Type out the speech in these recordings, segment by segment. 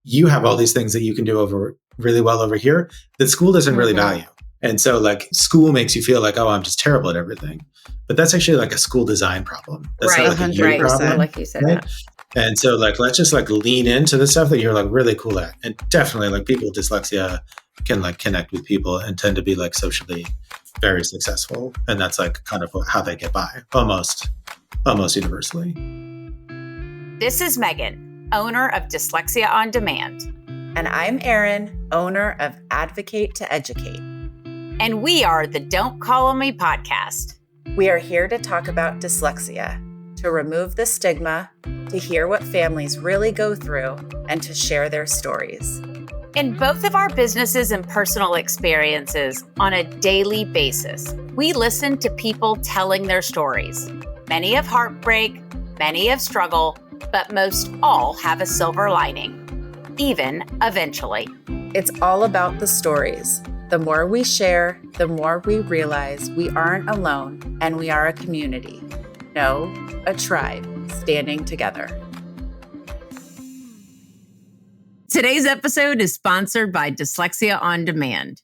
you have all these things that you can do over really well over here that school doesn't really value. And so like school makes you feel like, oh, I'm just terrible at everything. But that's actually like a school design problem. That's not like a you problem. Like you said, right? And so like, let's just like lean into the stuff that you're like really cool at. And definitely like people with dyslexia can like connect with people and tend to be like socially very successful. And that's like kind of how they get by almost universally. This is Megan, owner of Dyslexia on Demand. And I'm Eryn, owner of Advocate to Educate. And we are the Don't Call on Me podcast. We are here to talk about dyslexia, to remove the stigma, to hear what families really go through, and to share their stories. In both of our businesses and personal experiences on a daily basis, we listen to people telling their stories. Many of heartbreak, many of struggle, but most all have a silver lining, even eventually. It's all about the stories. The more we share, the more we realize we aren't alone and we are a community. No, a tribe standing together. Today's episode is sponsored by Dyslexia on Demand.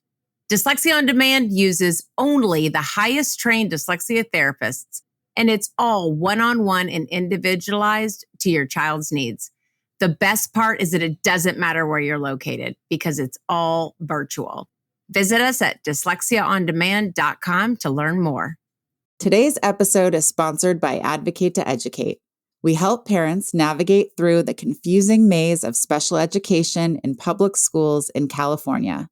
Dyslexia on Demand uses only the highest trained dyslexia therapists, and it's all one-on-one and individualized to your child's needs. The best part is that it doesn't matter where you're located because it's all virtual. Visit us at dyslexiaondemand.com to learn more. Today's episode is sponsored by Advocate to Educate. We help parents navigate through the confusing maze of special education in public schools in California.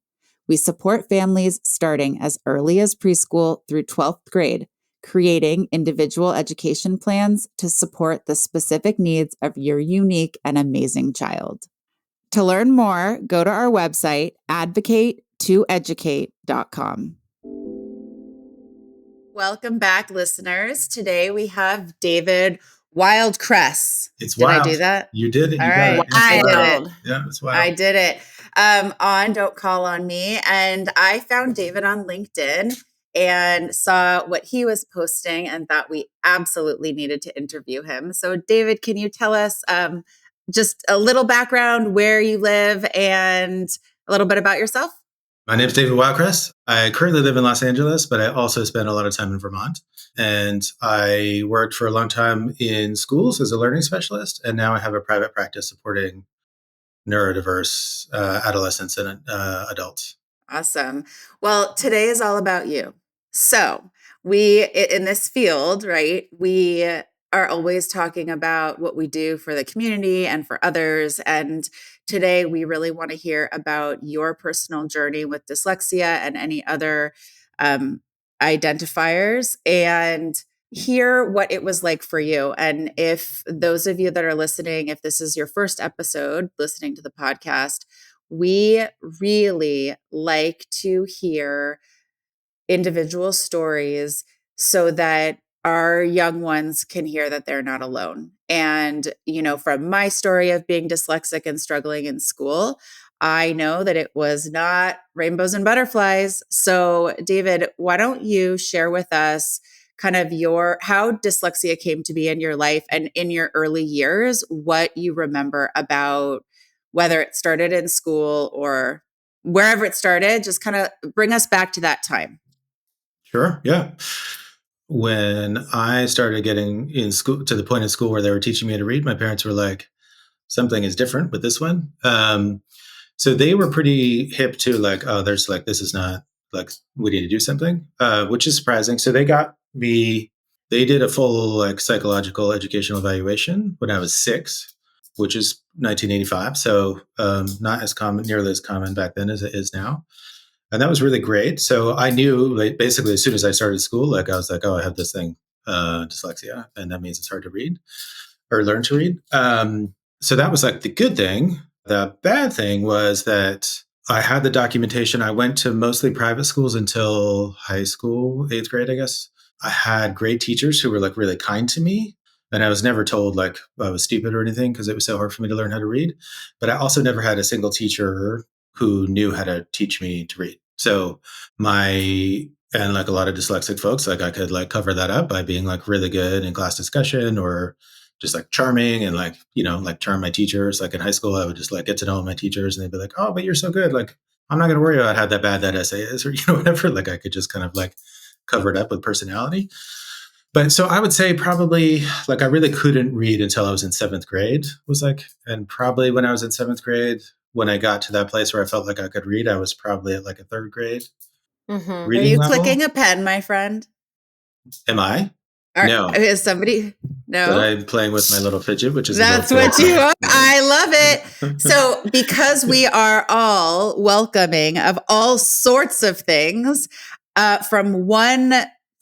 We support families starting as early as preschool through 12th grade, creating individual education plans to support the specific needs of your unique and amazing child. To learn more, go to our website, advocatetoeducate.com. Welcome back, listeners. Today we have David Wildkress. It's did wild. I do that? You did it. All You right. got it. I did it. Yeah, it's wild. I did it. On Don't Call on Me. And I found David on LinkedIn and saw what he was posting and thought we absolutely needed to interview him. So David, can you tell us just a little background, where you live, and a little bit about yourself? My name is David Wildkress. I currently live in Los Angeles, but I also spend a lot of time in Vermont. And I worked for a long time in schools as a learning specialist. And now I have a private practice supporting neurodiverse adolescents and adults. Awesome. Well, today is all about you. So we, in this field, right, we are always talking about what we do for the community and for others. And today we really want to hear about your personal journey with dyslexia and any other identifiers and hear what it was like for you. And if those of you that are listening, if this is your first episode listening to the podcast, we really like to hear individual stories so that our young ones can hear that they're not alone. And, you know, from my story of being dyslexic and struggling in school, I know that it was not rainbows and butterflies. So, David, why don't you share with us kind of how dyslexia came to be in your life and in your early years, what you remember about whether it started in school or wherever it started, just kind of bring us back to that time. Sure. Yeah. When I started getting in school to the point in school where they were teaching me to read, my parents were like, something is different with this one. So they were pretty hip to like, oh, there's like, this is not like, we need to do something, which is surprising. So they did a full like psychological educational evaluation when I was 6, which is 1985. So not as common, nearly as common back then as it is now. And that was really great. So I knew like, basically as soon as I started school, like I was like, oh, I have this thing, dyslexia. And that means it's hard to read or learn to read. So that was like the good thing. The bad thing was that I had the documentation. I went to mostly private schools until high school, 8th grade, I guess. I had great teachers who were like really kind to me. And I was never told like I was stupid or anything because it was so hard for me to learn how to read. But I also never had a single teacher who knew how to teach me to read. So and like a lot of dyslexic folks, like I could like cover that up by being like really good in class discussion or just like charming and like, like charm my teachers. Like in high school, I would just like get to know my teachers and they'd be like, oh, but you're so good. Like, I'm not going to worry about how bad that essay is or, whatever. Like I could just kind of like cover it up with personality. But so I would say probably like I really couldn't read until I was in 7th grade was like, and probably when I was in 7th grade, when I got to that place where I felt like I could read, I was probably at like a 3rd grade Are reading you level. clicking a pen, my friend? Am I? No. Is somebody? No. But I'm playing with my little fidget, which is that's what you are. I love it. So because we are all welcoming of all sorts of things, from one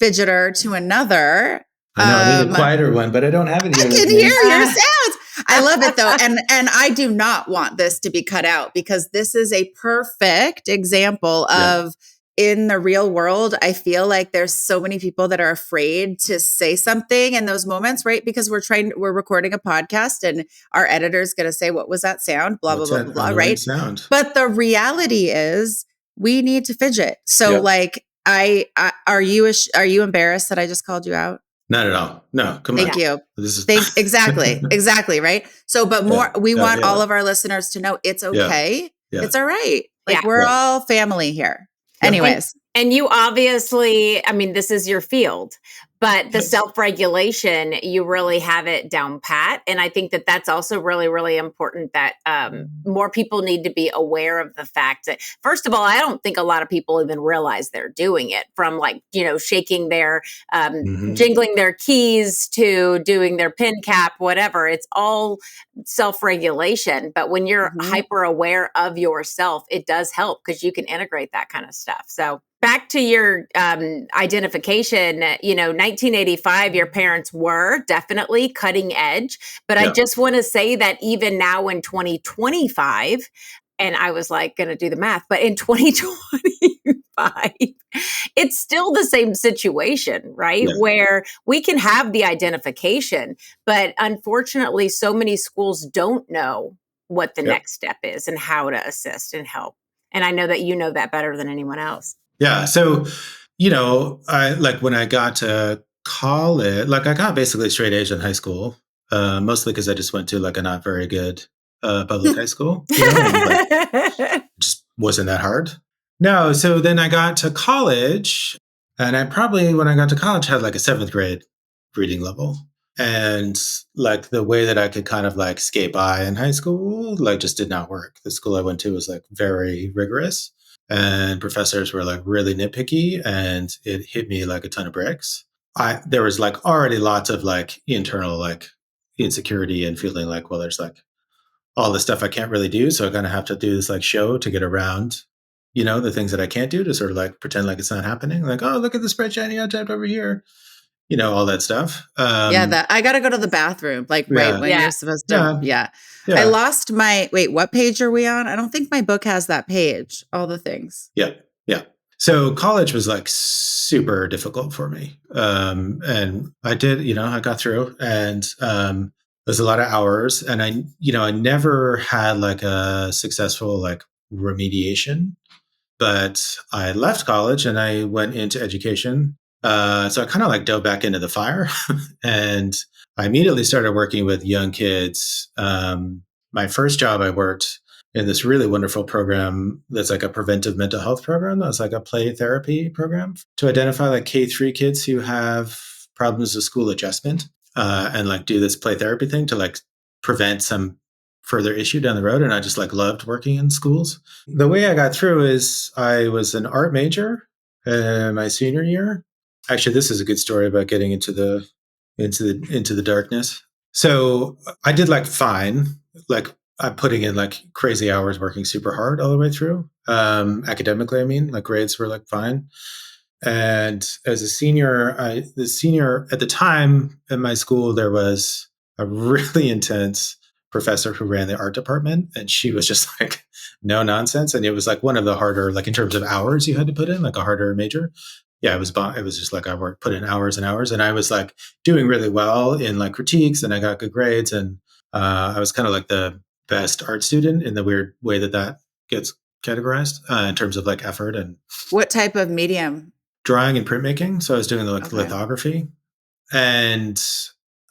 fidgeter to another. I know I need a quieter one, but I don't have it here. I can hear your sounds. I love it though. And I do not want this to be cut out because this is a perfect example of in the real world, I feel like there's so many people that are afraid to say something in those moments, right? Because we're recording a podcast and our editor's going to say, what was that sound? Blah, blah, blah, blah, blah, right? Sound? But the reality is we need to fidget. So like, are you embarrassed that I just called you out? Not at all. No, come on. Thank you. Exactly. Right. So, but more, we want all of our listeners to know it's okay. Yeah. It's all right. Like we're all family here. Anyways. And you obviously, I mean, this is your field, but the self-regulation, you really have it down pat. And I think that that's also really, really important that more people need to be aware of the fact that, first of all, I don't think a lot of people even realize they're doing it, from like, shaking their, jingling their keys to doing their pin cap, whatever. It's all self-regulation. But when you're hyper aware of yourself, it does help because you can integrate that kind of stuff. So back to your identification, 1985, your parents were definitely cutting edge. But I just want to say that even now in 2025, and I was like going to do the math, but in 2025, it's still the same situation, right? Yeah. Where we can have the identification, but unfortunately, so many schools don't know what the next step is and how to assist and help. And I know that you know that better than anyone else. Yeah. So, I like when I got to college, like I got basically straight A's in high school, mostly because I just went to like a not very good public high school. And, just wasn't that hard. No. So then I got to college and I probably, when I got to college, had like a 7th grade reading level. And like the way that I could kind of like skate by in high school, like just did not work. The school I went to was like very rigorous. And professors were like really nitpicky and it hit me like a ton of bricks. There was like already lots of like internal like insecurity and feeling like, well, there's like all the stuff I can't really do. So I kind of have to do this like show to get around, the things that I can't do to sort of like pretend like it's not happening. Like, oh, look at the spreadsheet I typed over here. All that stuff. That I got to go to the bathroom, like right when you're supposed to. Yeah. I lost what page are we on? I don't think my book has that page, all the things. Yeah. So college was like super difficult for me. And I did, I got through and it was a lot of hours. And I never had like a successful like remediation, but I left college and I went into education. So I kind of like dove back into the fire and I immediately started working with young kids. My first job, I worked in this really wonderful program that's like a preventive mental health program. That's like a play therapy program to identify like K-3 kids who have problems with school adjustment and like do this play therapy thing to like prevent some further issue down the road. And I just like loved working in schools. The way I got through is I was an art major in my senior year. Actually, this is a good story about getting into the darkness. So I did like fine, like I'm putting in like crazy hours, working super hard all the way through. Academically, I mean, like grades were like fine. And as a senior, at the time in my school, there was a really intense professor who ran the art department, and she was just like no nonsense. And it was like one of the harder, like in terms of hours you had to put in, like a harder major. Yeah, it was just like I put in hours and hours, and I was like doing really well in like critiques, and I got good grades, and I was kind of like the best art student in the weird way that gets categorized in terms of like effort and. What type of medium? Drawing and printmaking. So I was doing the lithography, and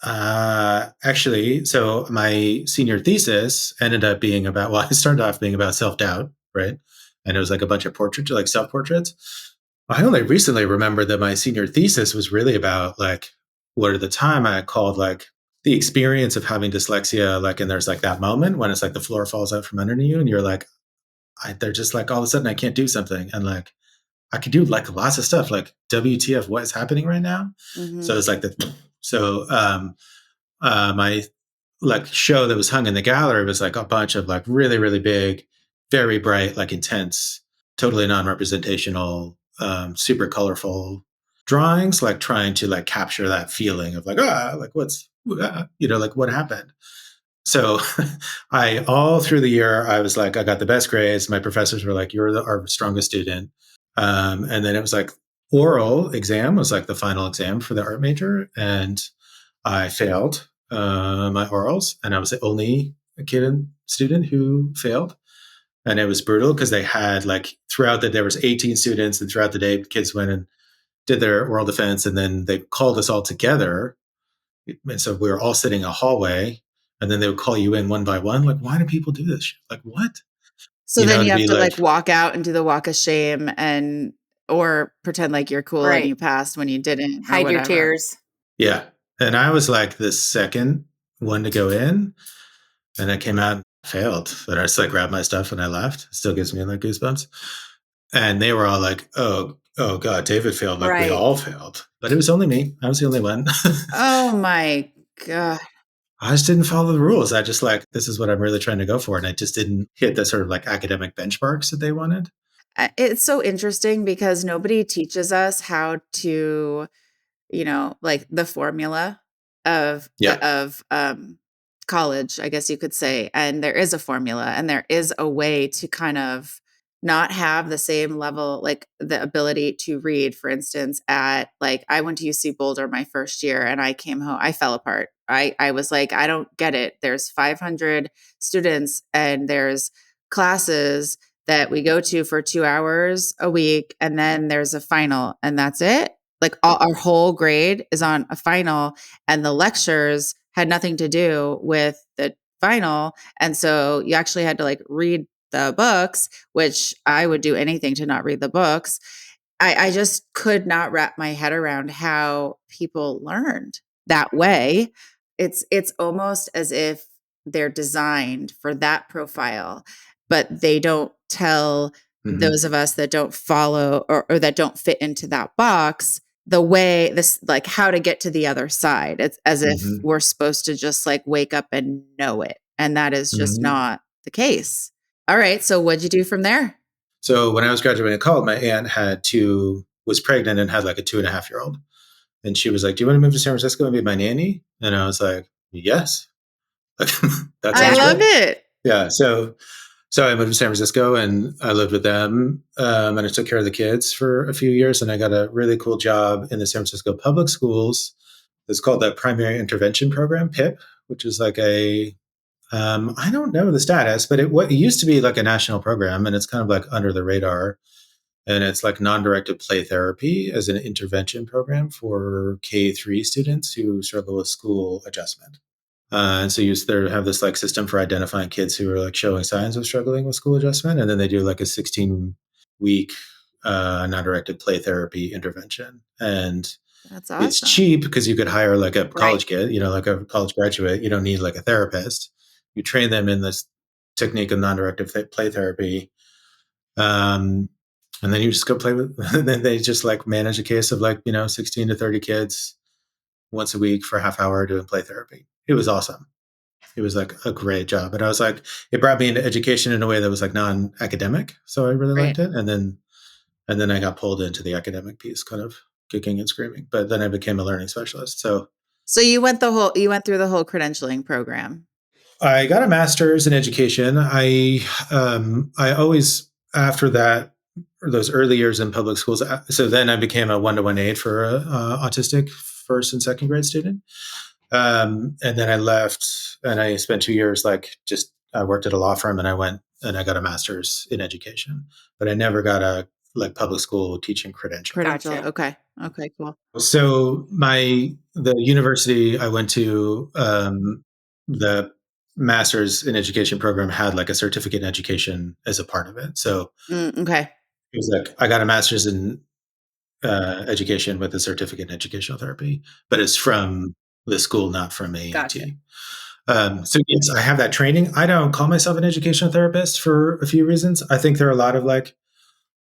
Actually, so my senior thesis ended up being about, well, it started off being about self-doubt, right? And it was like a bunch of portraits, like self-portraits. I only recently remembered that my senior thesis was really about like what at the time I called like the experience of having dyslexia, like, and there's like that moment when it's like the floor falls out from under you and you're like, they're just like all of a sudden I can't do something. And like, I could do like lots of stuff like WTF, what is happening right now? Mm-hmm. So it's like my like show that was hung in the gallery was like a bunch of like really, really big, very bright, like intense, totally non-representational, super colorful drawings, like trying to like capture that feeling of like, like what's, like what happened. So I, all through the year, I was like, I got the best grades. My professors were like, you're our strongest student. And then it was like oral exam was like the final exam for the art major. And I failed my orals, and I was the only kid and student who failed. And it was brutal because they had like throughout the, there was 18 students, and throughout the day, kids went and did their oral defense, and then they called us all together. And so we were all sitting in a hallway, and then they would call you in one by one. Like, why do people do this? Like, what? So then you To have be to like, like walk out and do the walk of shame and or pretend like you're cool and Right. you passed when you didn't or Hide your whatever. tears. yeah. And I was like the second one to go in, and I came out and failed. And I just like grabbed my stuff and I left. It still gives me like goosebumps. And they were all like, oh God, David failed. Like we Right. all failed. But it was only me. I was the only one. Oh my God. I just didn't follow the rules. I just like, this is what I'm really trying to go for. And I just didn't hit the sort of like academic benchmarks that they wanted. It's so interesting because nobody teaches us how to, like the formula of Yeah. college, I guess you could say. And there is a formula and there is a way to kind of not have the same level, like the ability to read, for instance, at like I went to UC Boulder my first year and I came home, I fell apart. I was like, I don't get it. There's 500 students and there's classes that we go to for 2 hours a week. And then there's a final and that's it. Like our whole grade is on a final and the lectures had nothing to do with the final. And so you actually had to like read the books, which I would do anything to not read the books. I just could not wrap my head around how people learned that way. It's almost as if they're designed for that profile, but they don't tell those of us that don't follow or that don't fit into that box the way this like how to get to the other side. It's as if we're supposed to just like wake up and know it. And that is just not the case. All right. So what'd you do from there? So when I was graduating college, my aunt was pregnant and had like a 2.5-year-old. And she was like, do you want to move to San Francisco and be my nanny? And I was like, yes. That I sounds love great. it. Yeah. So I moved to San Francisco and I lived with them. And I took care of the kids for a few years. And I got a really cool job in the San Francisco public schools. It's called the Primary Intervention Program, PIP, which is like I don't know the status, but it used to be like a national program, and it's kind of like under the radar. And it's like non-directed play therapy as an intervention program for K-3 students who struggle with school adjustment. And so they have this like system for identifying kids who are like showing signs of struggling with school adjustment, and then they do like a 16-week non-directed play therapy intervention. And That's awesome. it's cheap because you could hire like a college kid, like a college graduate. You don't need like a therapist. You train them in this technique of non-directed play therapy. And then you just go play with, then they just like manage a case of like, 16 to 30 kids once a week for a half hour doing play therapy. It was awesome. It was like a great job. And I was like, it brought me into education in a way that was like non-academic. So I really liked it. And then I got pulled into the academic piece, kind of kicking and screaming, but then I became a learning specialist. So you went through the whole credentialing program. I got a master's in education. I always, after that, those early years in public schools, so then I became a one-to-one aide for a autistic first and second grade student. And then I left and I spent 2 years, I worked at a law firm and I went and I got a master's in education, but I never got a like public school teaching credential. Credential. Gotcha. Okay, cool. So the university I went to, the master's in education program had like a certificate in education as a part of it. So Okay. it was like I got a master's in education with a certificate in educational therapy, but it's from the school, not from AET. Gotcha. So yes, I have that training. I don't call myself an educational therapist for a few reasons. I think there are a lot of like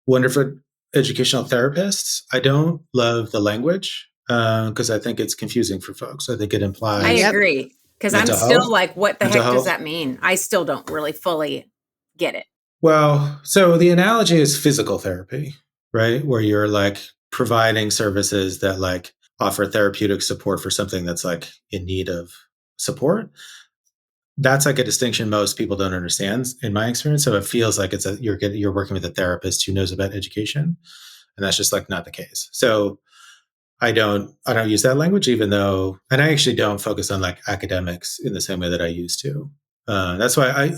wonderful educational therapists. I don't love the language because I think it's confusing for folks. I think it implies I Yep. agree. Because I'm mental still health. like, what the Mental heck does health. that mean? I still don't really fully get it. Well, so the analogy is physical therapy, right? Where you're like providing services that like offer therapeutic support for something that's like in need of support. That's like a distinction most people don't understand in my experience. So it feels like you're working with a therapist who knows about education, and that's just like not the case. So I don't use that language, even though, and I actually don't focus on like academics in the same way that I used to. That's why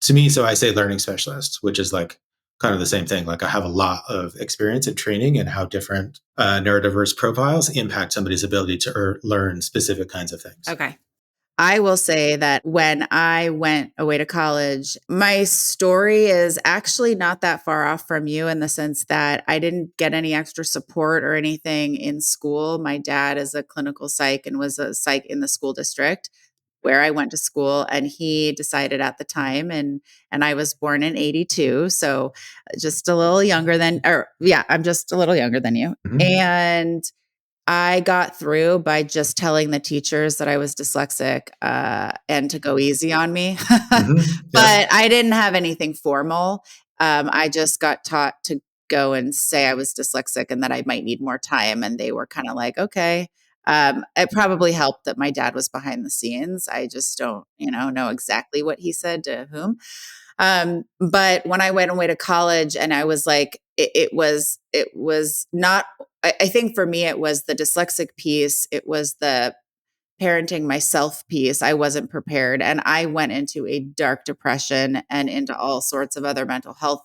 so I say learning specialist, which is like kind of the same thing. Like I have a lot of experience in training and how different neurodiverse profiles impact somebody's ability to learn specific kinds of things. Okay. I will say that when I went away to college, my story is actually not that far off from you in the sense that I didn't get any extra support or anything in school. My dad is a clinical psych and was a psych in the school district where I went to school, and he decided at the time, and I was born in 82, so just a little younger than, I'm just a little younger than you. Mhm. And I got through by just telling the teachers that I was dyslexic and to go easy on me. Mhm. But I didn't have anything formal. I just got taught to go and say I was dyslexic and that I might need more time. And they were kind of like, okay. It probably helped that my dad was behind the scenes. I just don't, know exactly what he said to whom. But when I went away to college, and I was like, it was not, I think for me, it was the dyslexic piece. It was the parenting myself piece. I wasn't prepared. And I went into a dark depression and into all sorts of other mental health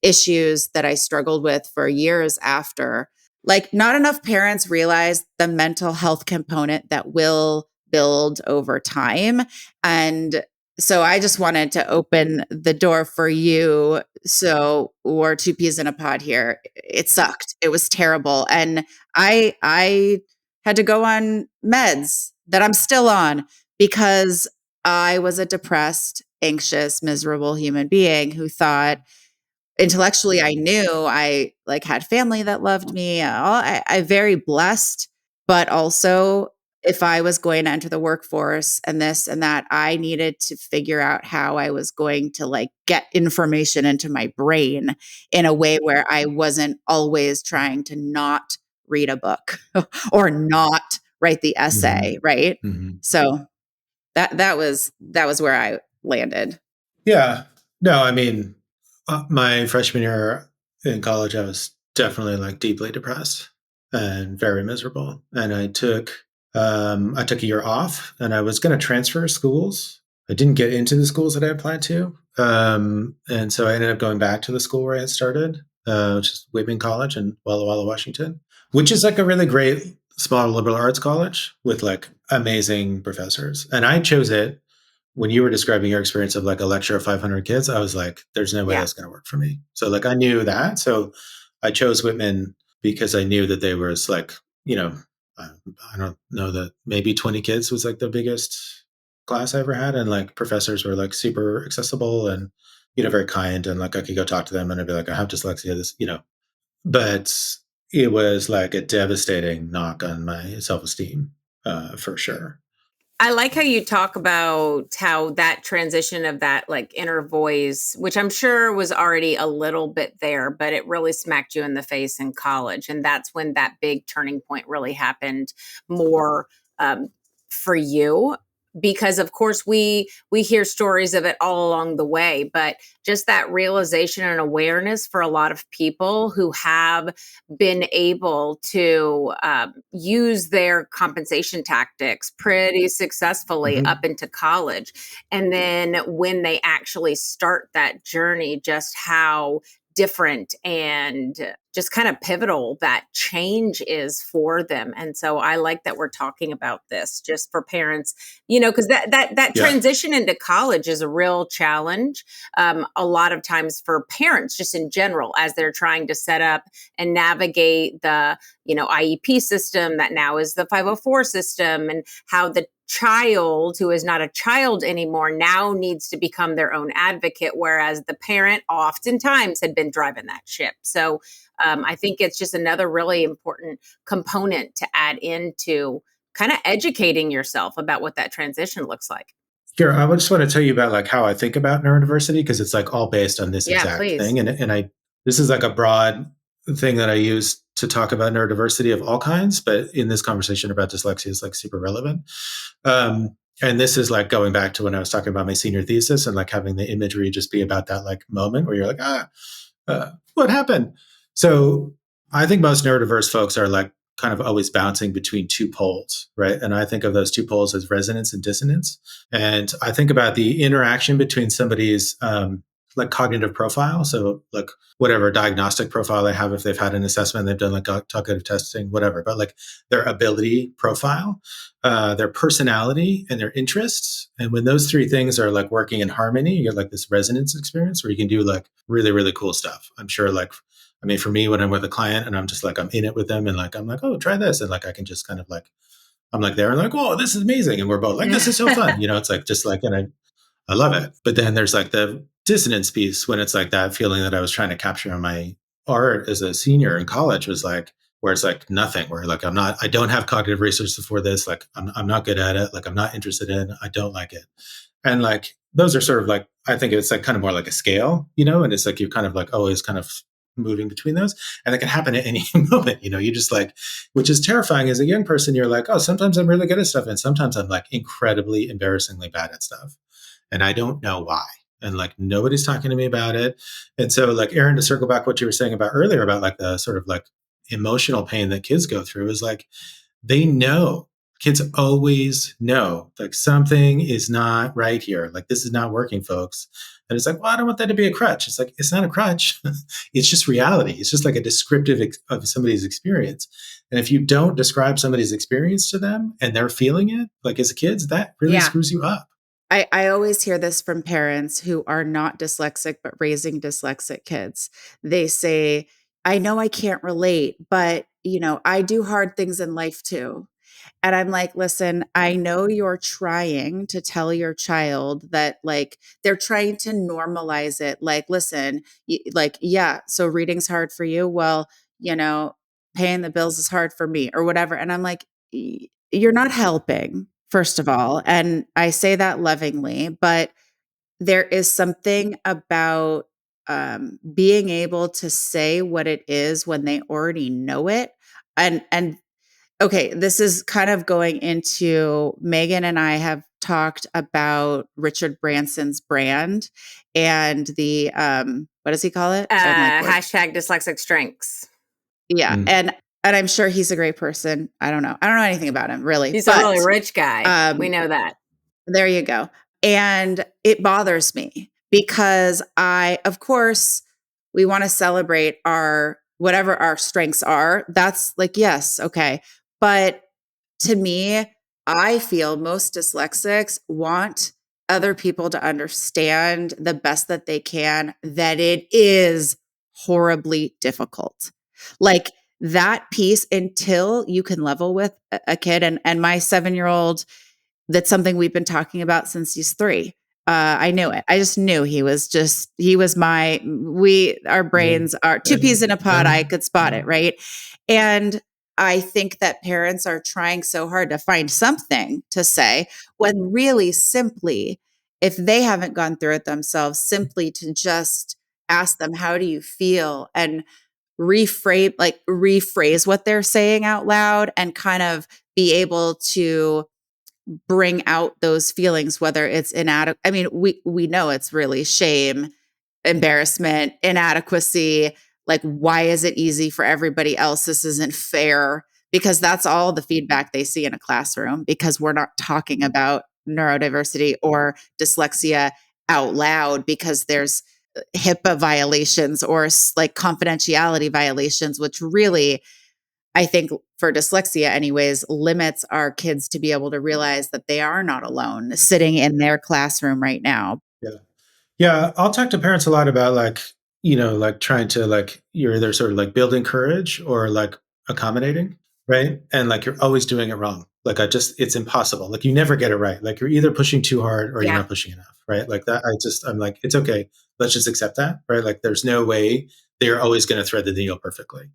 issues that I struggled with for years after. Like, not enough parents realize the mental health component that will build over time. And so I just wanted to open the door for you. So we're two peas in a pod here. It sucked. It was terrible. And I had to go on meds that I'm still on because I was a depressed, anxious, miserable human being who thought intellectually I knew I like had family that loved me. I very blessed, but also if I was going to enter the workforce and this and that, I needed to figure out how I was going to like get information into my brain in a way where I wasn't always trying to not read a book or not write the essay, right? Mhm. So that was where I landed. Yeah. No, I mean, my freshman year in college, I was definitely like deeply depressed and very miserable. And I took a year off, and I was going to transfer schools. I didn't get into the schools that I applied to, and so I ended up going back to the school where I had started, which is Whitman College in Walla Walla, Washington, which is like a really great small liberal arts college with like amazing professors. And I chose it when you were describing your experience of like a lecture of 500 kids. I was like, there's no way Yeah. that's going to work for me. So like I knew that. So I chose Whitman because I knew that they was like, I don't know, that maybe 20 kids was like the biggest class I ever had. And like professors were like super accessible and, very kind. And like I could go talk to them and I'd be like, I have dyslexia, but it was like a devastating knock on my self-esteem for sure. I like how you talk about how that transition of that like inner voice, which I'm sure was already a little bit there, but it really smacked you in the face in college. And that's when that big turning point really happened more for you. Because of course we hear stories of it all along the way, but just that realization and awareness for a lot of people who have been able to use their compensation tactics pretty successfully up into college. And then when they actually start that journey, just how different and just kind of pivotal that change is for them. And so I like that we're talking about this just for parents, because that transition into college is a real challenge. A lot of times for parents, just in general, as they're trying to set up and navigate the, IEP system that now is the 504 system, and how the child who is not a child anymore now needs to become their own advocate, whereas the parent oftentimes had been driving that ship. So I think it's just another really important component to add into kind of educating yourself about what that transition looks like. Sure. I just want to tell you about like how I think about neurodiversity, because it's like all based on this exact please. thing. And this is like a broad thing that I use to talk about neurodiversity of all kinds, but in this conversation about dyslexia is like super relevant. And this is like going back to when I was talking about my senior thesis and like having the imagery just be about that like moment where you're like, what happened? So I think most neurodiverse folks are like kind of always bouncing between two poles, right? And I think of those two poles as resonance and dissonance. And I think about the interaction between somebody's like cognitive profile. So like whatever diagnostic profile they have, if they've had an assessment, they've done like cognitive testing, whatever, but like their ability profile, their personality and their interests. And when those three things are like working in harmony, you get like this resonance experience where you can do like really, really cool stuff. I'm sure like, I mean, for me, when I'm with a client and I'm just like, I'm in it with them and like, I'm like, oh, try this. And like, I can just kind of like, I'm like there and like, oh, this is amazing. And we're both like, this is so fun. It's like, just like, and I love it. But then there's like the dissonance piece when it's like that feeling that I was trying to capture in my art as a senior in college was like, where it's like nothing, where like, I don't have cognitive research for this. Like, I'm not good at it. Like, I'm not interested in, I don't like it. And like, those are sort of like, I think it's like kind of more like a scale, and it's like, you're kind of like always kind of moving between those, and it can happen at any moment. You just like, which is terrifying as a young person. You're like, oh, sometimes I'm really good at stuff, and sometimes I'm like incredibly embarrassingly bad at stuff, and I don't know why. And like nobody's talking to me about it. And so like Eryn, to circle back what you were saying about earlier about like the sort of like emotional pain that kids go through is like they know. Kids always know like something is not right here. Like this is not working, folks. And it's like, well, I don't want that to be a crutch. It's like, it's not a crutch. It's just reality. It's just like a descriptive of somebody's experience. And if you don't describe somebody's experience to them and they're feeling it, like as kids, that really screws you up. I always hear this from parents who are not dyslexic, but raising dyslexic kids. They say, I know I can't relate, but I do hard things in life too. And I'm like, listen, I know you're trying to tell your child that like they're trying to normalize it. Like, listen, so reading's hard for you. Well, paying the bills is hard for me or whatever. And I'm like, you're not helping, first of all. And I say that lovingly, but there is something about being able to say what it is when they already know it. And okay, this is kind of going into Megan and I have talked about Richard Branson's brand and the what does he call it? Hashtag dyslexic strengths. Yeah. And I'm sure he's a great person. I don't know anything about him really. He's a really rich guy. We know that. There you go. And it bothers me because of course, we want to celebrate whatever our strengths are. That's like, yes, okay. But to me, I feel most dyslexics want other people to understand the best that they can that it is horribly difficult. Like that piece, until you can level with a kid, and my 7-year-old, that's something we've been talking about since he's 3. I knew it. I just knew our brains are 2 peas in a pod. I could spot it. Right. And I think that parents are trying so hard to find something to say when really simply, if they haven't gone through it themselves, simply to just ask them, how do you feel? And rephrase what they're saying out loud and kind of be able to bring out those feelings, whether it's inadequate. I mean, we know it's really shame, embarrassment, inadequacy. Like, why is it easy for everybody else? This isn't fair, because that's all the feedback they see in a classroom, because we're not talking about neurodiversity or dyslexia out loud, because there's HIPAA violations or like confidentiality violations, which really, I think for dyslexia anyways, limits our kids to be able to realize that they are not alone sitting in their classroom right now. Yeah. Yeah. I'll talk to parents a lot about like, like trying to like, you're either sort of like building courage or like accommodating, right? And like you're always doing it wrong. Like it's impossible. Like you never get it right. Like you're either pushing too hard or you're Yeah. not pushing enough, right? Like that. I'm like, it's okay. Let's just accept that, right? Like there's no way they're always going to thread the needle perfectly.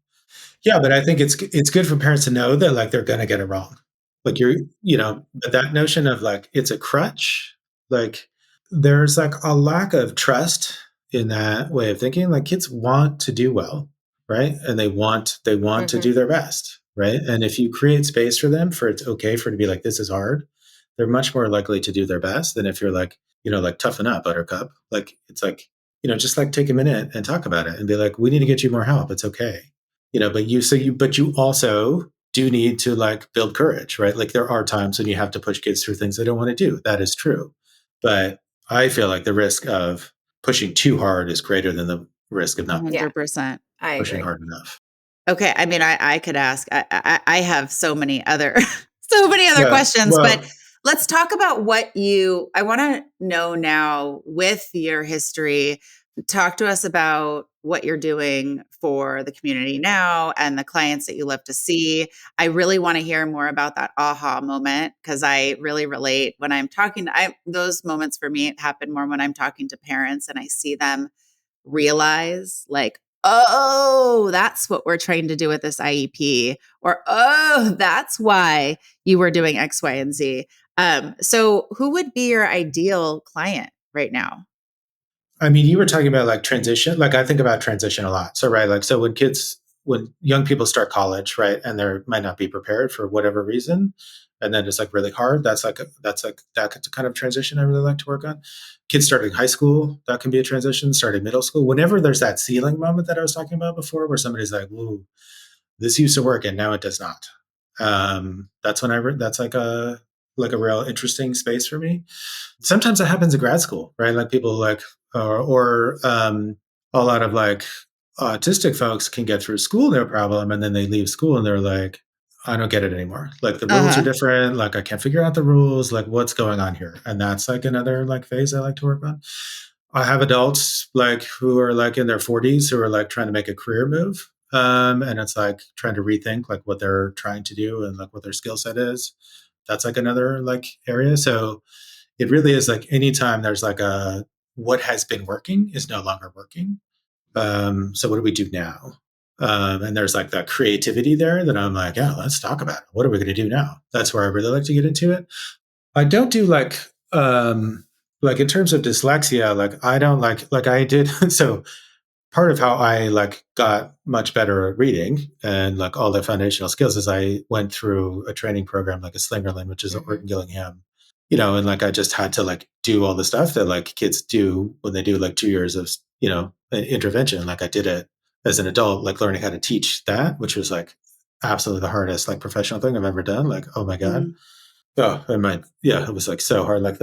Yeah, but I think it's good for parents to know that like they're going to get it wrong. Like but that notion of like it's a crutch, like there's like a lack of trust in that way of thinking. Like kids want to do well, right? And they want to do their best, right? And if you create space for them for it's okay for it to be like this is hard, they're much more likely to do their best than if you're like, like toughen up, buttercup. Like it's like, just like take a minute and talk about it and be like, we need to get you more help. It's okay. But you also do need to like build courage, right? Like there are times when you have to push kids through things they don't want to do. That is true. But I feel like the risk of pushing too hard is greater than the risk of not 100%. pushing hard enough. Okay. I mean, I could ask, I have so many other, questions, but let's talk about I want to know now with your history, talk to us about what you're doing for the community now and the clients that you love to see. I really want to hear more about that aha moment because I really relate when I'm talking. Those moments for me happen more when I'm talking to parents and I see them realize like, oh, that's what we're trying to do with this IEP, or oh, that's why you were doing X, Y, and Z. So who would be your ideal client right now? I mean, you were talking about like transition. Like I think about transition a lot. So, right. Like, so when young people start college, right. And they might not be prepared for whatever reason. And then it's like really hard. That's a kind of transition I really like to work on. Kids starting high school, that can be a transition, starting middle school. Whenever there's that ceiling moment that I was talking about before, where somebody's like, "Ooh, this used to work and now it does not." That's when that's like a real interesting space for me. Sometimes it happens in grad school, right? Like people like, or a lot of like autistic folks can get through school no problem, and then they leave school and they're like, I don't get it anymore. Like the rules are different. Like I can't figure out the rules. Like what's going on here? And that's like another like phase I like to work on. I have adults like who are like in their 40s who are like trying to make a career move. And it's like trying to rethink like what they're trying to do and like what their skill set is. That's like another like area. So it really is like anytime there's like what has been working is no longer working. So what do we do now? And there's like that creativity there that I'm like, yeah, let's talk about it. What are we going to do now? That's where I really like to get into it. I don't do like in terms of dyslexia, like I don't like I did. So part of how I like got much better at reading and like all the foundational skills is I went through a training program like a Slingerland, which is Orton Gillingham, and like I just had to like do all the stuff that like kids do when they do like 2 years of, an intervention. Like I did it as an adult, like learning how to teach that, which was like absolutely the hardest like professional thing I've ever done. Like, oh my God. Oh, it was like so hard. Like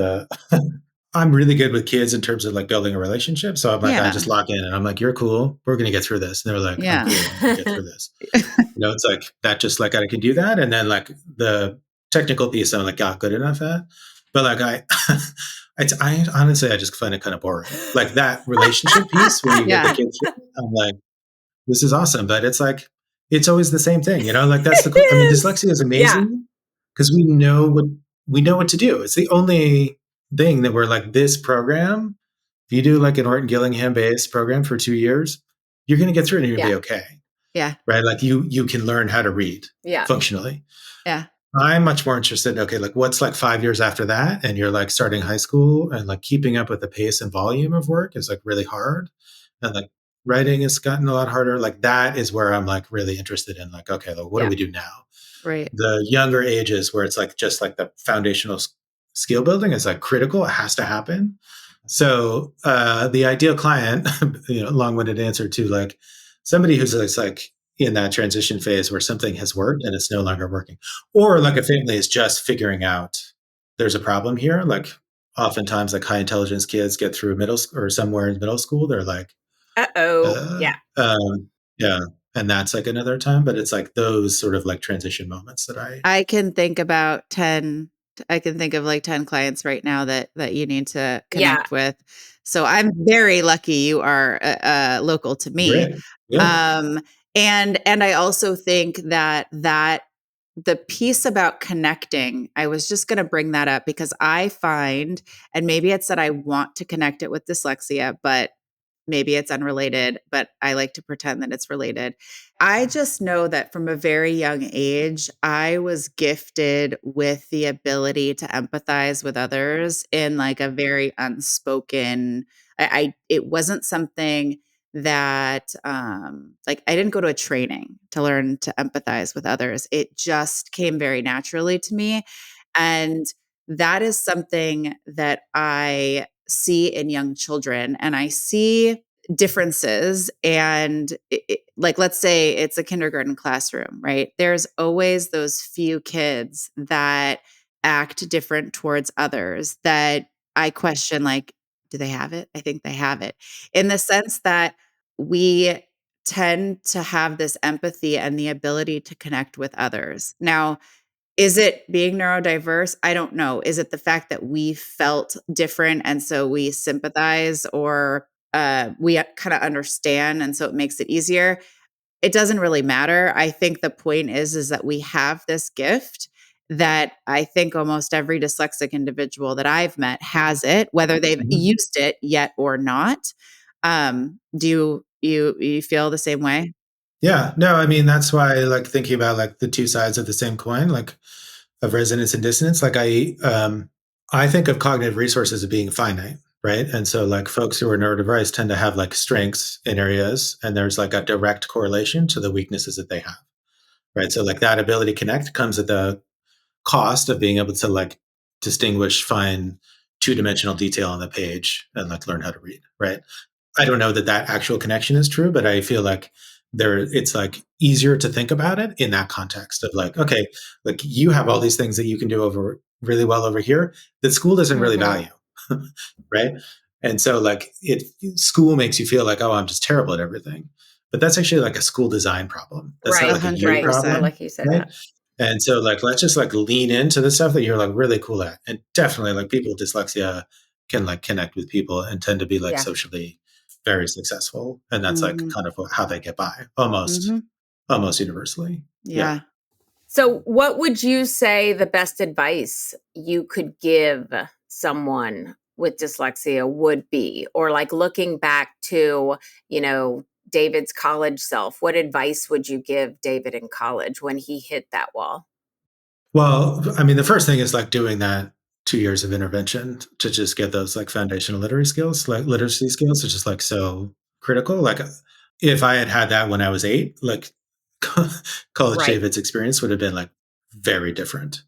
I'm really good with kids in terms of like building a relationship. So I'm like, I just lock in and I'm like, you're cool. We're going to get through this. And they're like, I'm cool. I'm going to get through this. It's like that, just like I can do that. And then like the technical piece, I'm like, got good enough at. But like I honestly, I just find it kind of boring. Like that relationship piece where you get the kids, I'm like, this is awesome. But it's like, it's always the same thing, like that's dyslexia is amazing because we know what to do. It's the only thing that we're like this program. If you do like an Orton Gillingham based program for 2 years, you're going to get through it and you're going to be okay. Yeah. Right. Like you can learn how to read functionally. Yeah. I'm much more interested in, okay, like what's like 5 years after that? And you're like starting high school and like keeping up with the pace and volume of work is like really hard. And like writing has gotten a lot harder. Like that is where I'm like really interested in like, okay, like, what do we do now? Right. The younger ages where it's like just like the foundational skill building is like critical. It has to happen. So the ideal client, long-winded answer to like somebody who's like in that transition phase where something has worked and it's no longer working, or like a family is just figuring out there's a problem here. Like oftentimes like high intelligence kids get through middle school or somewhere in middle school, they're like, Yeah. yeah. And that's like another time, but it's like those sort of like transition moments that I can think about 10 I can think of like 10 clients right now that you need to connect with. So I'm very lucky you are local to me. great. Yeah. Um and I also think that the piece about connecting, I was just going to bring that up because I find, and maybe it's that I want to connect it with dyslexia, but maybe it's unrelated, but I like to pretend that it's related. I just know that from a very young age, I was gifted with the ability to empathize with others in like a very unspoken, it wasn't something that like I didn't go to a training to learn to empathize with others. It just came very naturally to me. And that is something that I see in young children, and I see differences. And like, let's say it's a kindergarten classroom, right? There's always those few kids that act different towards others that I question, like, do they have it? I think they have it, in the sense that we tend to have this empathy and the ability to connect with others. Now, is it being neurodiverse? I don't know. Is it the fact that we felt different and so we sympathize, or we kind of understand and so it makes it easier? It doesn't really matter. I think the point is that we have this gift that I think almost every dyslexic individual that I've met has it, whether they've Mhm. used it yet or not. Do you feel the same way? Yeah. No, I mean, that's why I like thinking about like the two sides of the same coin, like of resonance and dissonance. Like I think of cognitive resources as being finite, right? And so like folks who are neurodiverse tend to have like strengths in areas, and there's like a direct correlation to the weaknesses that they have, right? So like that ability to connect comes at the cost of being able to like distinguish, find two-dimensional detail on the page and like learn how to read, right? I don't know that that actual connection is true, but I feel like it's like easier to think about it in that context of like, okay, like you have all these things that you can do over really well over here that school doesn't really Mhm. value, right? And so like school makes you feel like, oh, I'm just terrible at everything, but that's actually like a school design problem. That's not Right. like a you Right. I %. problem, like you said right? that. And so like let's just like lean into the stuff that you're like really cool at, and definitely like people with dyslexia can like connect with people and tend to be like Yeah. socially very successful, and that's like Mhm. kind of how they get by almost universally. Yeah. Yeah. So, what would you say the best advice you could give someone with dyslexia would be? Or, like, looking back to, you know, David's college self, what advice would you give David in college when he hit that wall? Well, I mean, the first thing is like doing that 2 years of intervention to just get those like foundational literacy skills, like literacy skills, are just like so critical. Like if I had had that when I was 8, like college Right. David's experience would have been like very different.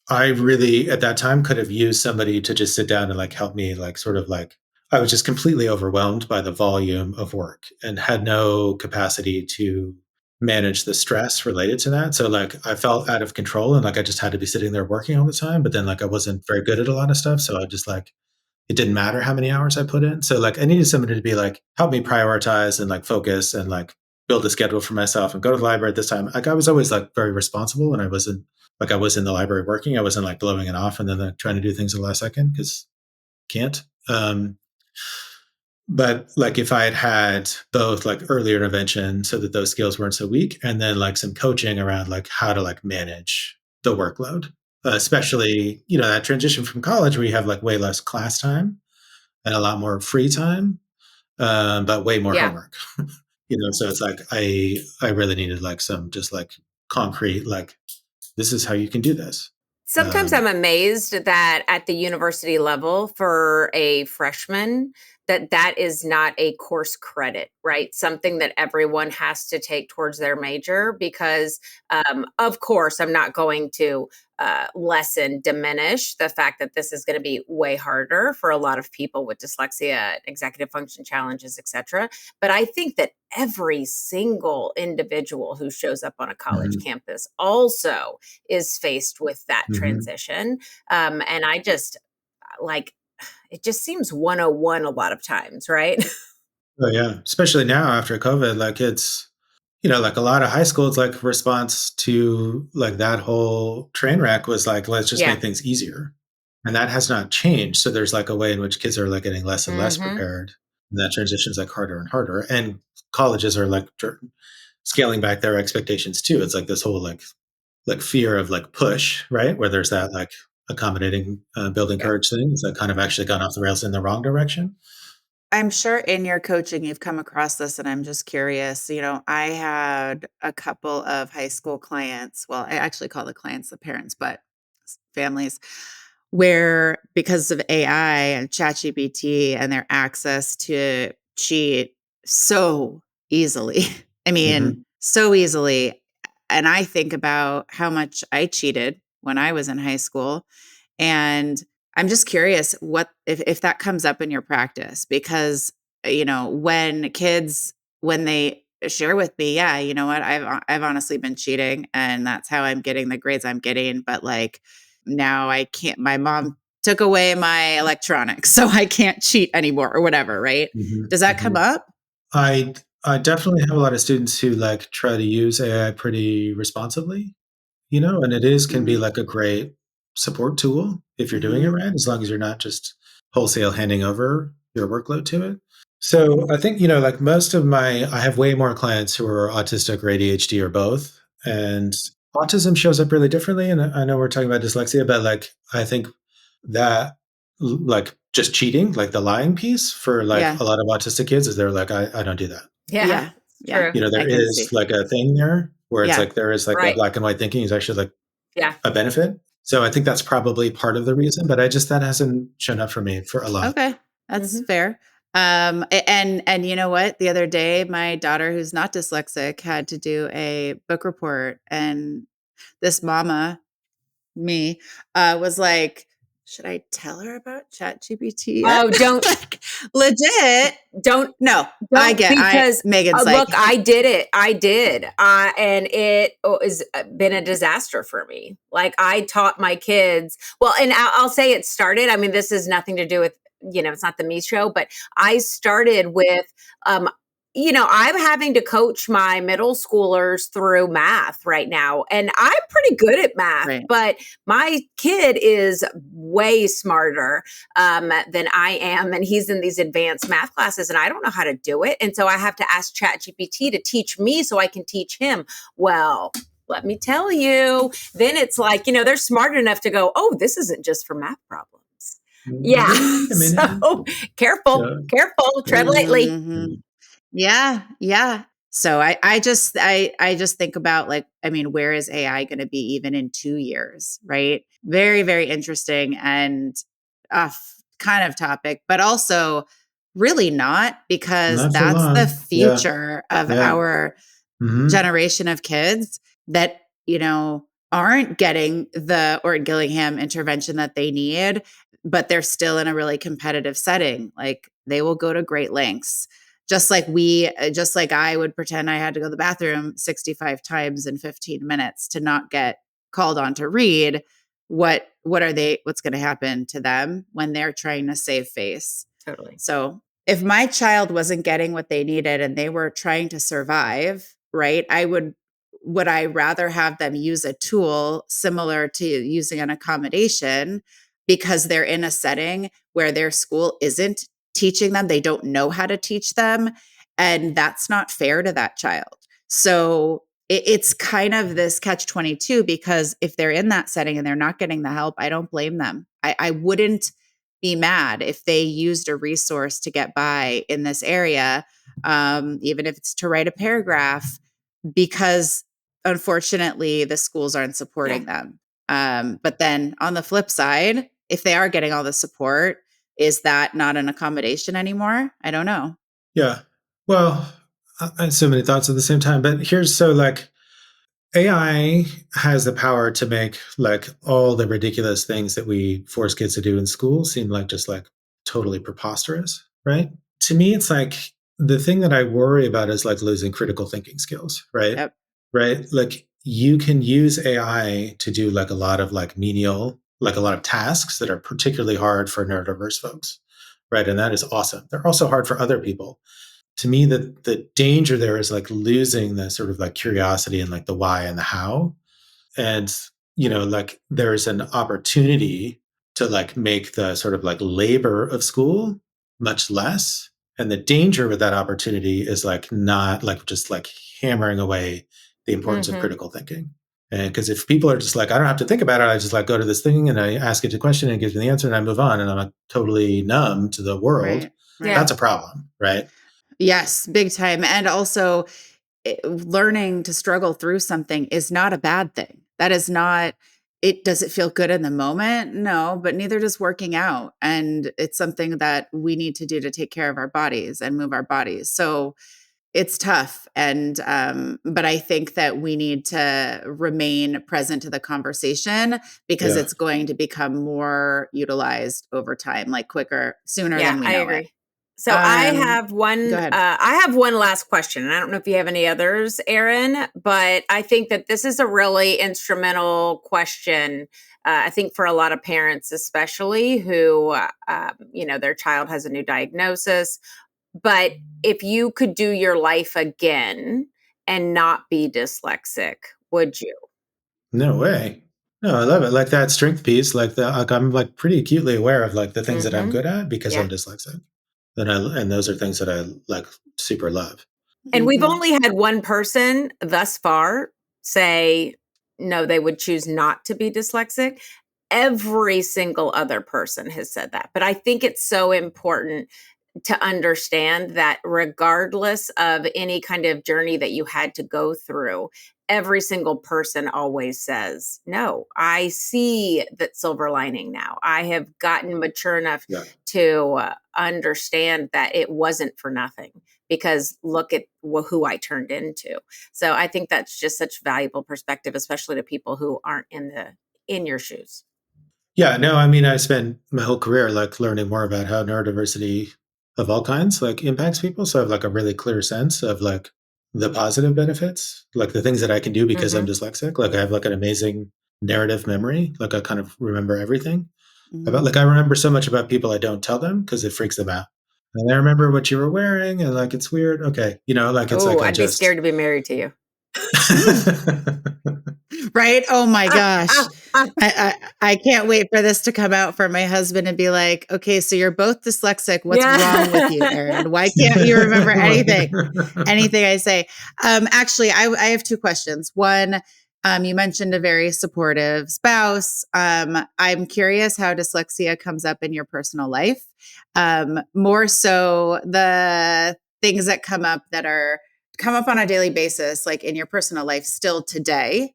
I really at that time could have used somebody to just sit down and like help me like sort of like I was just completely overwhelmed by the volume of work and had no capacity to manage the stress related to that. So like I felt out of control and like I just had to be sitting there working all the time, but then like I wasn't very good at a lot of stuff, so I just like it didn't matter how many hours I put in. So like I needed somebody to be like help me prioritize and like focus and like build a schedule for myself and go to the library at this time. Like I was always like very responsible when I wasn't like I was in the library working. I wasn't like blowing it off and then like, trying to do things at the last second because can't. But like if I had had both like earlier intervention so that those skills weren't so weak, and then like some coaching around like how to like manage the workload, especially that transition from college where you have like way less class time and a lot more free time, but way more Yeah. homework. So it's like I really needed like some just like concrete like this is how you can do this. Sometimes Um, I'm amazed that at the university level for a freshman that is not a course credit, right? Something that everyone has to take towards their major because, of course, I'm not going to diminish the fact that this is going to be way harder for a lot of people with dyslexia, executive function challenges, etc. But I think that every single individual who shows up on a college mhm, campus also is faced with that mhm. transition. And I just like, it just seems 101 a lot of times, right? Oh yeah, especially now after COVID, like it's, like a lot of high schools, like response to like that whole train wreck was like, let's just Yeah. make things easier. And that has not changed. So there's like a way in which kids are like getting less and less prepared. And that transition is like harder and harder. And colleges are like scaling back their expectations too. It's like this whole like fear of like push, right? Where there's that like accommodating building courage thing. It's like kind of actually gone off the rails in the wrong direction. I'm sure in your coaching you've come across this, and I'm just curious. I had a couple of high school clients. Well, I actually call the clients the parents, but families, where because of AI and ChatGPT and their access to cheat so easily, I mean, so easily. And I think about how much I cheated when I was in high school. And I'm just curious what if that comes up in your practice, because when they share with me, yeah, you know what, I've honestly been cheating, and that's how I'm getting the grades I'm getting. But like now I can't. My mom took away my electronics, so I can't cheat anymore, or whatever. Right? Does that come up? I definitely have a lot of students who like try to use AI pretty responsibly, and it can be like a great support tool if you're doing it right, as long as you're not just wholesale handing over your workload to it. So I think, like I have way more clients who are autistic or ADHD or both. And autism shows up really differently. And I know we're talking about dyslexia, but like, I think that like just cheating, like the lying piece for like a lot of autistic kids is they're like, I don't do that. Yeah. True. There is like a thing there where it's like, there is like that black and white thinking is actually like a benefit. So I think that's probably part of the reason, but that hasn't shown up for me for a lot. Okay. That's fair. And you know what? The other day, my daughter, who's not dyslexic, had to do a book report, and this mama, me, was like, should I tell her about ChatGPT? Oh, don't like, legit. Don't No, because Megan's look, I did it. I did. And it has been a disaster for me. Like I taught my kids, well, and I'll say it started. I mean, this has nothing to do with, it's not the me show, but I started with, I'm having to coach my middle schoolers through math right now. And I'm pretty good at math, but my kid is way smarter than I am. And he's in these advanced math classes and I don't know how to do it. And so I have to ask ChatGPT to teach me so I can teach him. Well, let me tell you, then it's like, they're smart enough to go, oh, this isn't just for math problems. Yeah. So careful, tread lightly. Yeah. So I just think about like, I mean, where is AI going to be even in 2 years, right? Very, very interesting and kind of topic, but also really not, because that's the future of our generation of kids that, aren't getting the Orton Gillingham intervention that they need, but they're still in a really competitive setting. Like they will go to great lengths. Just like I would pretend I had to go to the bathroom 65 times in 15 minutes to not get called on to read. What's going to happen to them when they're trying to save face? Totally. So if my child wasn't getting what they needed and they were trying to survive, right, would I rather have them use a tool similar to using an accommodation because they're in a setting where their school isn't teaching them, they don't know how to teach them, and that's not fair to that child. So it's kind of this catch-22, because if they're in that setting and they're not getting the help, I don't blame them. I wouldn't be mad if they used a resource to get by in this area, even if it's to write a paragraph, because unfortunately the schools aren't supporting them. But then on the flip side, if they are getting all the support, is that not an accommodation anymore? I don't know. Yeah. Well, I have so many thoughts at the same time, but AI has the power to make like all the ridiculous things that we force kids to do in school seem like just like totally preposterous, right? To me, it's like the thing that I worry about is like losing critical thinking skills, right? Yep. Right? Like you can use AI to do like a lot of like menial, like a lot of tasks that are particularly hard for neurodiverse folks. right? And that is awesome. They're also hard for other people. To me, the danger there is like losing the sort of like curiosity and like the why and the how. And, like there's an opportunity to like make the sort of like labor of school much less. And the danger with that opportunity is like not like just like hammering away the importance of critical thinking. And because if people are just like, I don't have to think about it, I just like go to this thing and I ask it a question and it gives me the answer and I move on and I'm like totally numb to the world, Right. that's a problem, right? Yes, big time. And also, learning to struggle through something is not a bad thing. That is not it. Does it feel good in the moment? No, but neither does working out. And it's something that we need to do to take care of our bodies and move our bodies. So it's tough. And, but I think that we need to remain present to the conversation because Yeah. it's going to become more utilized over time, like quicker, sooner than we I know agree. it. So I have one. Go ahead. I have one last question, and I don't know if you have any others, Eryn, but I think that this is a really instrumental question. I think for a lot of parents, especially who, their child has a new diagnosis. But if you could do your life again and not be dyslexic, would you? No way. No, I love it. Like that strength piece, like I'm like pretty acutely aware of like the things that I'm good at because I'm dyslexic. And those are things that I like super love. And we've only had one person thus far say no, they would choose not to be dyslexic. Every single other person has said that. But I think it's so important to understand that regardless of any kind of journey that you had to go through, every single person always says, no, I see that silver lining now. I have gotten mature enough to understand that it wasn't for nothing because look at who I turned into. So I think that's just such valuable perspective, especially to people who aren't in your shoes. Yeah, no, I mean, I spent my whole career like learning more about how neurodiversity of all kinds like impacts people. So I have like a really clear sense of like the positive benefits, like the things that I can do because I'm dyslexic. Like I have like an amazing narrative memory. Like I kind of remember everything about, like I remember so much about people I don't tell them because it freaks them out. And I remember what you were wearing and like, it's weird. Okay. Like, it's like, I'd be scared to be married to you. Right? Oh my gosh. I can't wait for this to come out for my husband and be like, okay, so you're both dyslexic. What's wrong with you, Eryn? Why can't you remember anything I say? Actually, I have two questions. One, you mentioned a very supportive spouse. I'm curious how dyslexia comes up in your personal life. More so the things that come up on a daily basis, like in your personal life still today.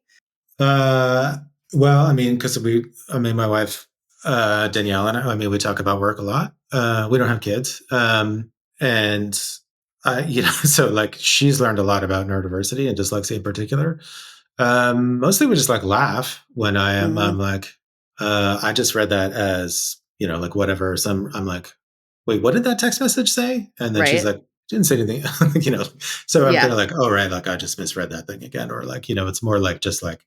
Well, I mean, my wife, Danielle and I mean, we talk about work a lot. We don't have kids. And so like she's learned a lot about neurodiversity and dyslexia in particular. Mostly we just like laugh when I'm like, I just read that as, like whatever, I'm like, wait, what did that text message say? And then she's like, didn't say anything, so I'm kind of like, oh, right. Like I just misread that thing again. Or like, it's more like just like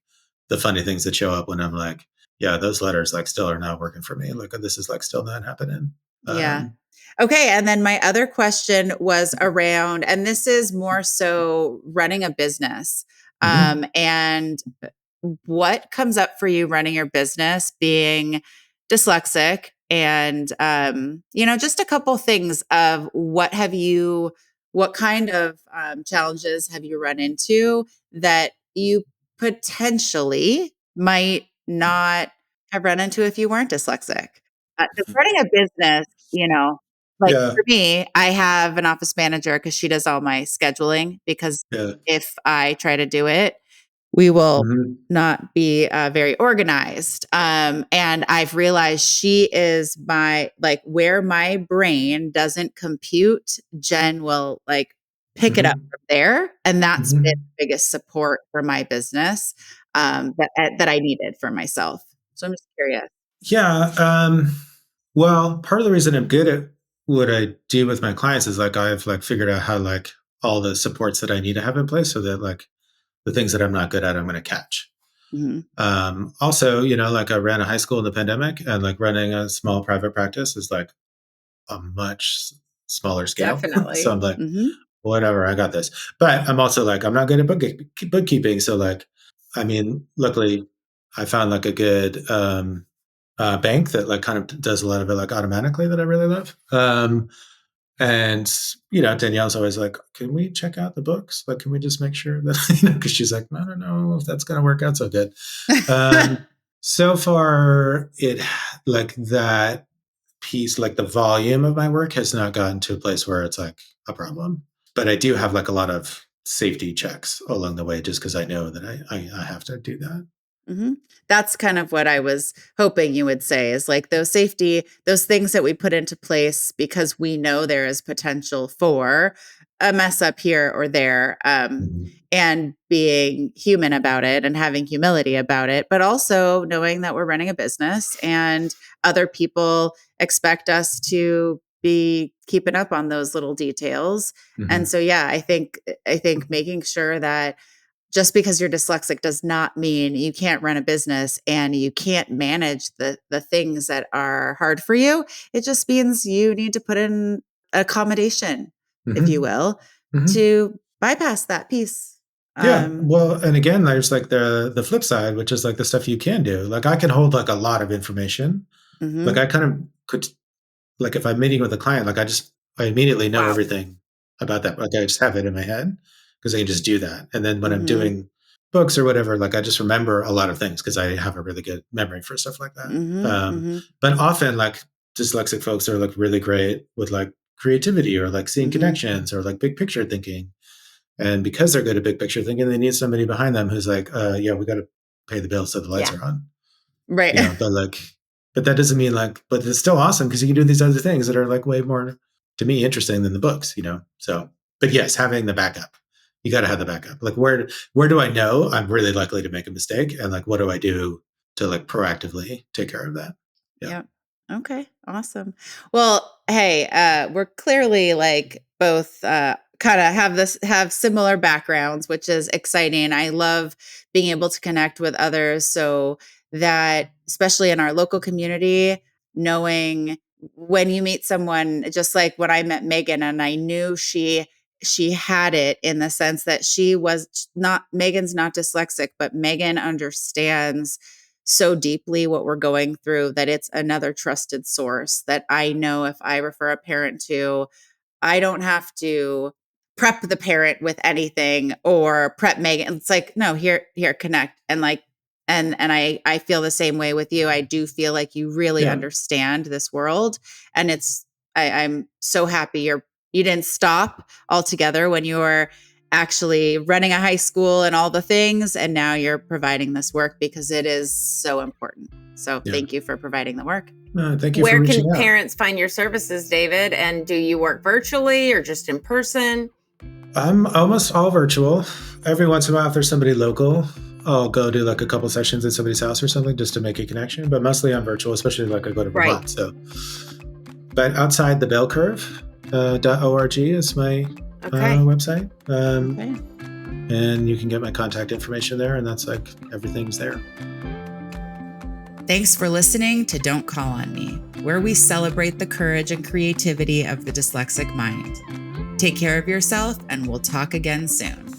the funny things that show up when I'm like, yeah, those letters like still are not working for me. Like this is like still not happening. Yeah. Okay. And then my other question was around, and this is more so running a business. And what comes up for you running your business, being dyslexic, and just a couple things of what kind of challenges have you run into that you potentially might not have run into if you weren't dyslexic? 'Cause running a business, like for me, I have an office manager because she does all my scheduling, because if I try to do it, we will not be very organized. And I've realized she is where my brain doesn't compute, Jen will like pick it up from there. And that's been the biggest support for my business that I needed for myself. So I'm just curious. Yeah. Well, part of the reason I'm good at what I do with my clients is like I've like figured out how like all the supports that I need to have in place so that like the things that I'm not good at, I'm going to catch. Also, like I ran a high school in the pandemic, and like running a small private practice is like a much smaller scale. Definitely. So I'm like, whatever, I got this. But I'm also like, I'm not good at bookkeeping. So like, I mean, luckily I found like a good bank that like kind of does a lot of it like automatically that I really love. And, Danielle's always like, can we check out the books? Like, can we just make sure that, because she's like, I don't know if that's going to work out so good. So far, like that piece, like the volume of my work has not gotten to a place where it's like a problem. But I do have like a lot of safety checks along the way, just because I know that I have to do that. Mm-hmm. That's kind of what I was hoping you would say, is like those things that we put into place because we know there is potential for a mess up here or there, and being human about it and having humility about it, but also knowing that we're running a business and other people expect us to be keeping up on those little details. And so, yeah, I think making sure that just because you're dyslexic does not mean you can't run a business and you can't manage the things that are hard for you. It just means you need to put in accommodation, if you will, to bypass that piece. Yeah. Well, and again, there's like the flip side, which is like the stuff you can do. Like I can hold like a lot of information. Like I kind of could, like if I'm meeting with a client, like I immediately know everything about that. Like I just have it in my head because I can just do that. And then when I'm doing books or whatever, like I just remember a lot of things because I have a really good memory for stuff like that. But often like dyslexic folks are like really great with like creativity or like seeing connections or like big picture thinking. And because they're good at big picture thinking, they need somebody behind them who's like, yeah, we got to pay the bills so the lights are on. Right. But that doesn't mean like, but it's still awesome because you can do these other things that are like way more, to me, interesting than the books, So, but yes, having the backup, you got to have the backup. Like where do I know I'm really likely to make a mistake? And like, what do I do to like proactively take care of that? Yeah. Okay. Awesome. Well, hey, we're clearly like both kind of have similar backgrounds, which is exciting. I love being able to connect with others so that, especially in our local community, knowing when you meet someone, just like when I met Megan and I knew she had it in the sense that Megan's not dyslexic, but Megan understands so deeply what we're going through that it's another trusted source that I know if I refer a parent to, I don't have to prep the parent with anything or prep Megan. It's like, no, here, connect. And like, and I feel the same way with you. I do feel like you really understand this world. And I'm so happy you didn't stop altogether when you were actually running a high school and all the things. And now you're providing this work because it is so important. So thank you for providing the work. Thank you. Where can parents find your services, David? And do you work virtually or just in person? I'm almost all virtual. Every once in a while, if there's somebody local, I'll go do like a couple sessions at somebody's house or something just to make a connection. But mostly I'm virtual, especially like I go to Vermont. So, but outside the bell curve, .org is my website. And you can get my contact information there. And that's like, everything's there. Thanks for listening to Don't Call on Me, where we celebrate the courage and creativity of the dyslexic mind. Take care of yourself, and we'll talk again soon.